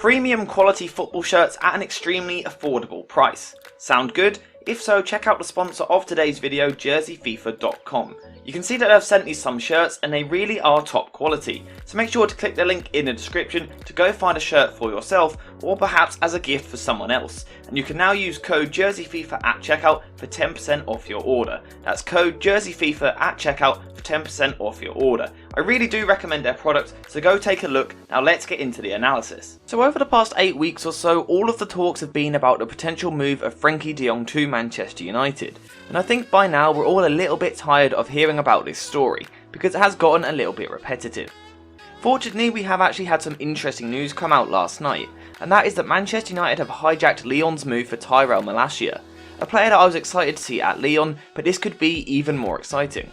Premium quality football shirts at an extremely affordable price. Sound good? If so, check out the sponsor of today's video, jerseyfifa.com. You can see that I've sent you some shirts and they really are top quality, so make sure to click the link in the description to go find a shirt for yourself or perhaps as a gift for someone else. And you can now use code jerseyfifa at checkout for 10% off your order. That's code jerseyfifa at checkout for 10% off your order. I really do recommend their product, so go take a look. Now let's get into the analysis. So over the past 8 weeks or so, all of the talks have been about the potential move of Frenkie de Jong to Manchester United. And I think by now we're all a little bit tired of hearing about this story, because it has gotten a little bit repetitive. Fortunately, we have actually had some interesting news come out last night, and that is that Manchester United have hijacked Lyon's move for Malacia, a player that I was excited to see at Lyon, but this could be even more exciting.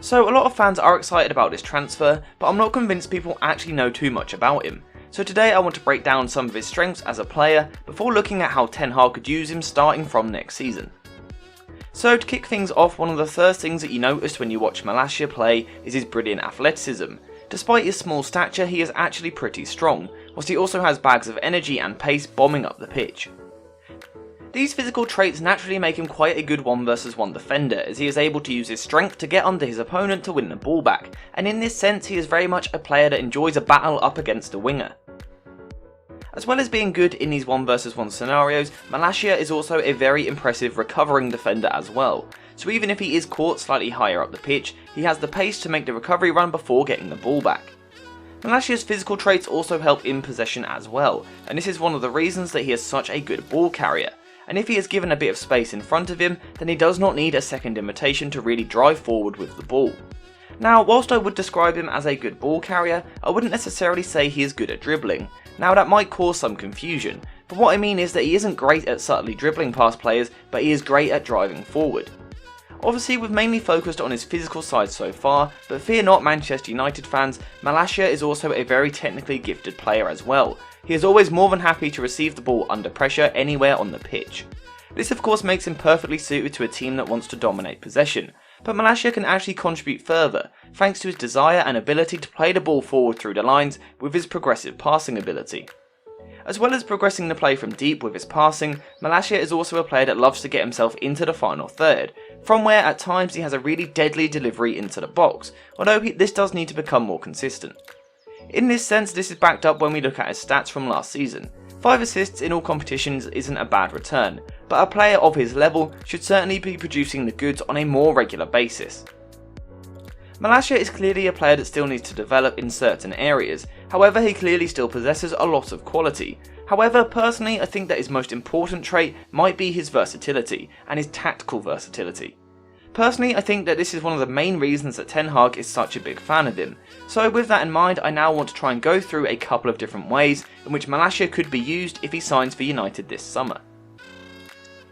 So a lot of fans are excited about this transfer, but I'm not convinced people actually know too much about him. So today I want to break down some of his strengths as a player before looking at how Ten Hag could use him starting from next season. So to kick things off, one of the first things that you notice when you watch Malacia play is his brilliant athleticism. Despite his small stature, he is actually pretty strong, whilst he also has bags of energy and pace bombing up the pitch. These physical traits naturally make him quite a good 1 versus 1 defender, as he is able to use his strength to get under his opponent to win the ball back, and in this sense he is very much a player that enjoys a battle up against a winger. As well as being good in these 1 versus 1 scenarios, Malacia is also a very impressive recovering defender as well, so even if he is caught slightly higher up the pitch, he has the pace to make the recovery run before getting the ball back. Malacia's physical traits also help in possession as well, and this is one of the reasons that he is such a good ball carrier. And if he is given a bit of space in front of him, then he does not need a second imitation to really drive forward with the ball. Now, whilst I would describe him as a good ball carrier, I wouldn't necessarily say he is good at dribbling. Now that might cause some confusion, but what I mean is that he isn't great at subtly dribbling past players, but he is great at driving forward. Obviously we've mainly focused on his physical side so far, but fear not Manchester United fans, Malacia is also a very technically gifted player as well. He is always more than happy to receive the ball under pressure anywhere on the pitch. This of course makes him perfectly suited to a team that wants to dominate possession, but Malacia can actually contribute further, thanks to his desire and ability to play the ball forward through the lines with his progressive passing ability. As well as progressing the play from deep with his passing, Malacia is also a player that loves to get himself into the final third, from where at times he has a really deadly delivery into the box, although this does need to become more consistent. In this sense, this is backed up when we look at his stats from last season. 5 assists in all competitions isn't a bad return, but a player of his level should certainly be producing the goods on a more regular basis. Malacia is clearly a player that still needs to develop in certain areas, however he clearly still possesses a lot of quality. However, personally I think that his most important trait might be his versatility, and his tactical versatility. Personally, I think that this is one of the main reasons that Ten Hag is such a big fan of him. So with that in mind, I now want to try and go through a couple of different ways in which Malacia could be used if he signs for United this summer.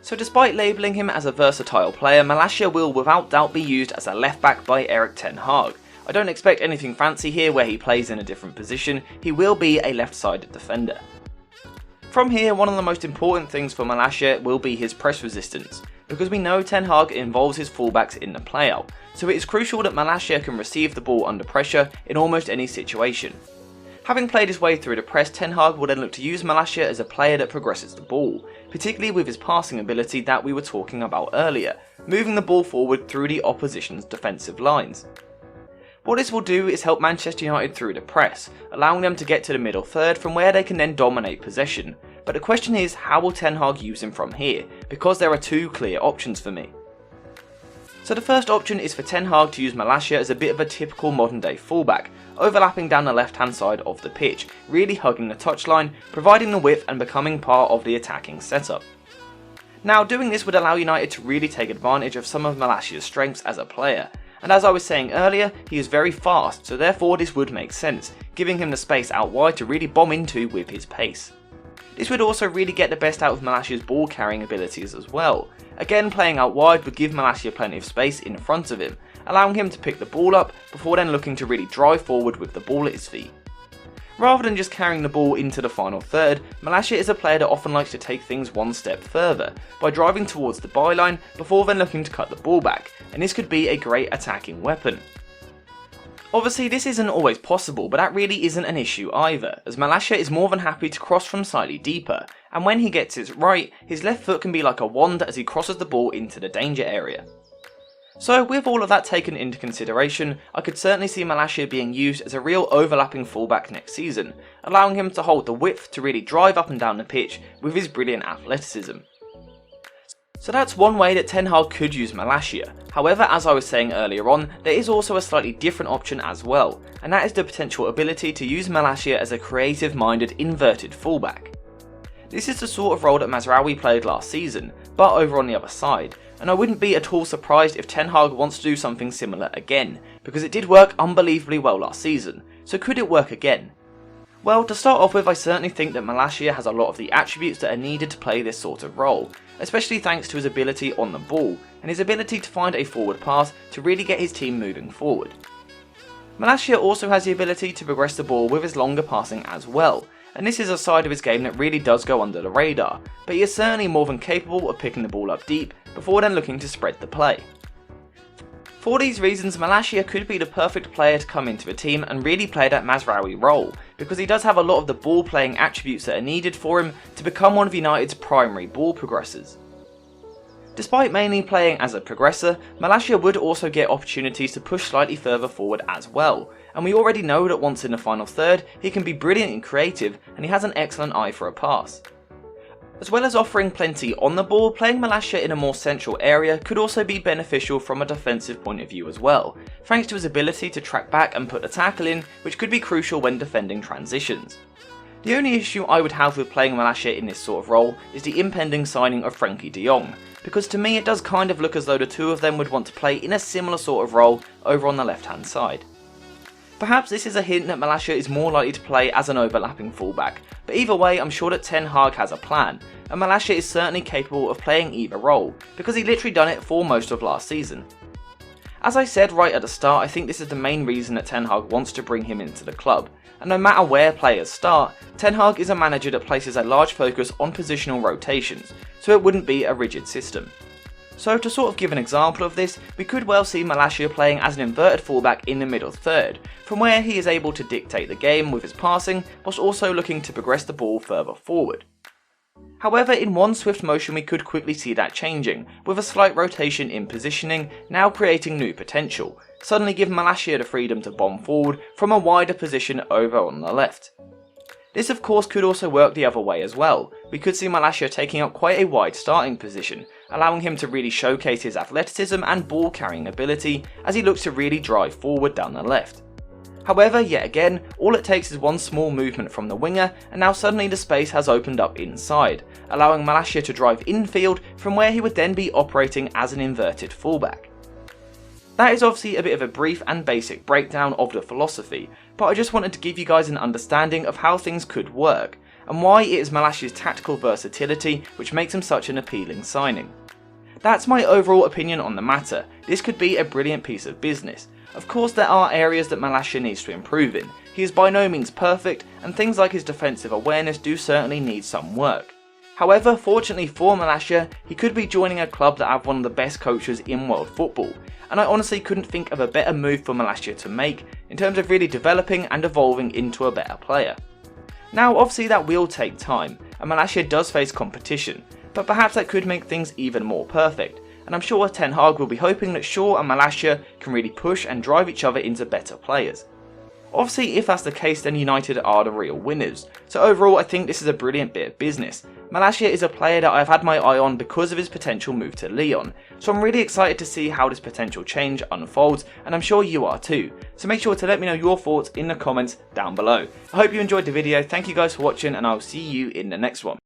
So despite labelling him as a versatile player, Malacia will without doubt be used as a left back by Ten Hag. I don't expect anything fancy here where he plays in a different position, he will be a left-sided defender. From here, one of the most important things for Malacia will be his press resistance, because we know Ten Hag involves his fullbacks in the play-out, so it is crucial that Malacia can receive the ball under pressure in almost any situation. Having played his way through the press, Ten Hag will then look to use Malacia as a player that progresses the ball, particularly with his passing ability that we were talking about earlier, moving the ball forward through the opposition's defensive lines. What this will do is help Manchester United through the press, allowing them to get to the middle third from where they can then dominate possession. But the question is, how will Ten Hag use him from here, because there are 2 clear options for me. So the first option is for Ten Hag to use Malacia as a bit of a typical modern day fullback, overlapping down the left hand side of the pitch, really hugging the touchline, providing the width and becoming part of the attacking setup. Now doing this would allow United to really take advantage of some of Malacia's strengths as a player, and as I was saying earlier, he is very fast, so therefore this would make sense, giving him the space out wide to really bomb into with his pace. This would also really get the best out of Malacia's ball carrying abilities as well. Again, playing out wide would give Malacia plenty of space in front of him, allowing him to pick the ball up before then looking to really drive forward with the ball at his feet. Rather than just carrying the ball into the final third, Malacia is a player that often likes to take things one step further, by driving towards the byline before then looking to cut the ball back, and this could be a great attacking weapon. Obviously this isn't always possible, but that really isn't an issue either, as Malacia is more than happy to cross from slightly deeper, and when he gets it right, his left foot can be like a wand as he crosses the ball into the danger area. So with all of that taken into consideration, I could certainly see Malacia being used as a real overlapping fullback next season, allowing him to hold the width to really drive up and down the pitch with his brilliant athleticism. So that's one way that Ten Hag could use Malacia. However, as I was saying earlier on, there is also a slightly different option as well, and that is the potential ability to use Malacia as a creative-minded inverted fullback. This is the sort of role that Mazraoui played last season, but over on the other side, and I wouldn't be at all surprised if Ten Hag wants to do something similar again, because it did work unbelievably well last season, so could it work again? Well, to start off with, I certainly think that Malacia has a lot of the attributes that are needed to play this sort of role, especially thanks to his ability on the ball, and his ability to find a forward pass to really get his team moving forward. Malacia also has the ability to progress the ball with his longer passing as well, and this is a side of his game that really does go under the radar, but he is certainly more than capable of picking the ball up deep before then looking to spread the play. For these reasons, Malacia could be the perfect player to come into a team and really play that Mazraoui role, because he does have a lot of the ball playing attributes that are needed for him to become one of United's primary ball progressors. Despite mainly playing as a progressor, Malacia would also get opportunities to push slightly further forward as well, and we already know that once in the final third, he can be brilliant and creative, and he has an excellent eye for a pass. As well as offering plenty on the ball, playing Malacia in a more central area could also be beneficial from a defensive point of view as well, thanks to his ability to track back and put a tackle in, which could be crucial when defending transitions. The only issue I would have with playing Malacia in this sort of role is the impending signing of Frenkie de Jong, because to me it does kind of look as though the two of them would want to play in a similar sort of role over on the left hand side. Perhaps this is a hint that Malacia is more likely to play as an overlapping fullback, but either way I'm sure that Ten Hag has a plan, and Malacia is certainly capable of playing either role, because he literally done it for most of last season. As I said right at the start, I think this is the main reason that Ten Hag wants to bring him into the club, and no matter where players start, Ten Hag is a manager that places a large focus on positional rotations, so it wouldn't be a rigid system. So to sort of give an example of this, we could well see Malacia playing as an inverted fullback in the middle third, from where he is able to dictate the game with his passing, whilst also looking to progress the ball further forward. However, in one swift motion we could quickly see that changing, with a slight rotation in positioning now creating new potential, suddenly giving Malacia the freedom to bomb forward from a wider position over on the left. This of course could also work the other way as well. We could see Malacia taking up quite a wide starting position, allowing him to really showcase his athleticism and ball carrying ability as he looks to really drive forward down the left. However, yet again, all it takes is one small movement from the winger and now suddenly the space has opened up inside, allowing Malacia to drive infield from where he would then be operating as an inverted fullback. That is obviously a bit of a brief and basic breakdown of the philosophy, but I just wanted to give you guys an understanding of how things could work, and why it is Malacia's tactical versatility which makes him such an appealing signing. That's my overall opinion on the matter. This could be a brilliant piece of business. Of course there are areas that Malacia needs to improve in. He is by no means perfect, and things like his defensive awareness do certainly need some work. However, fortunately for Malacia, he could be joining a club that have one of the best coaches in world football, and I honestly couldn't think of a better move for Malacia to make in terms of really developing and evolving into a better player. Now obviously that will take time, and Malacia does face competition, but perhaps that could make things even more perfect, and I'm sure Ten Hag will be hoping that Shaw and Malacia can really push and drive each other into better players. Obviously if that's the case then United are the real winners, so overall I think this is a brilliant bit of business. Malacia is a player that I've had my eye on because of his potential move to Lyon, so I'm really excited to see how this potential change unfolds, and I'm sure you are too, so make sure to let me know your thoughts in the comments down below. I hope you enjoyed the video, thank you guys for watching, and I'll see you in the next one.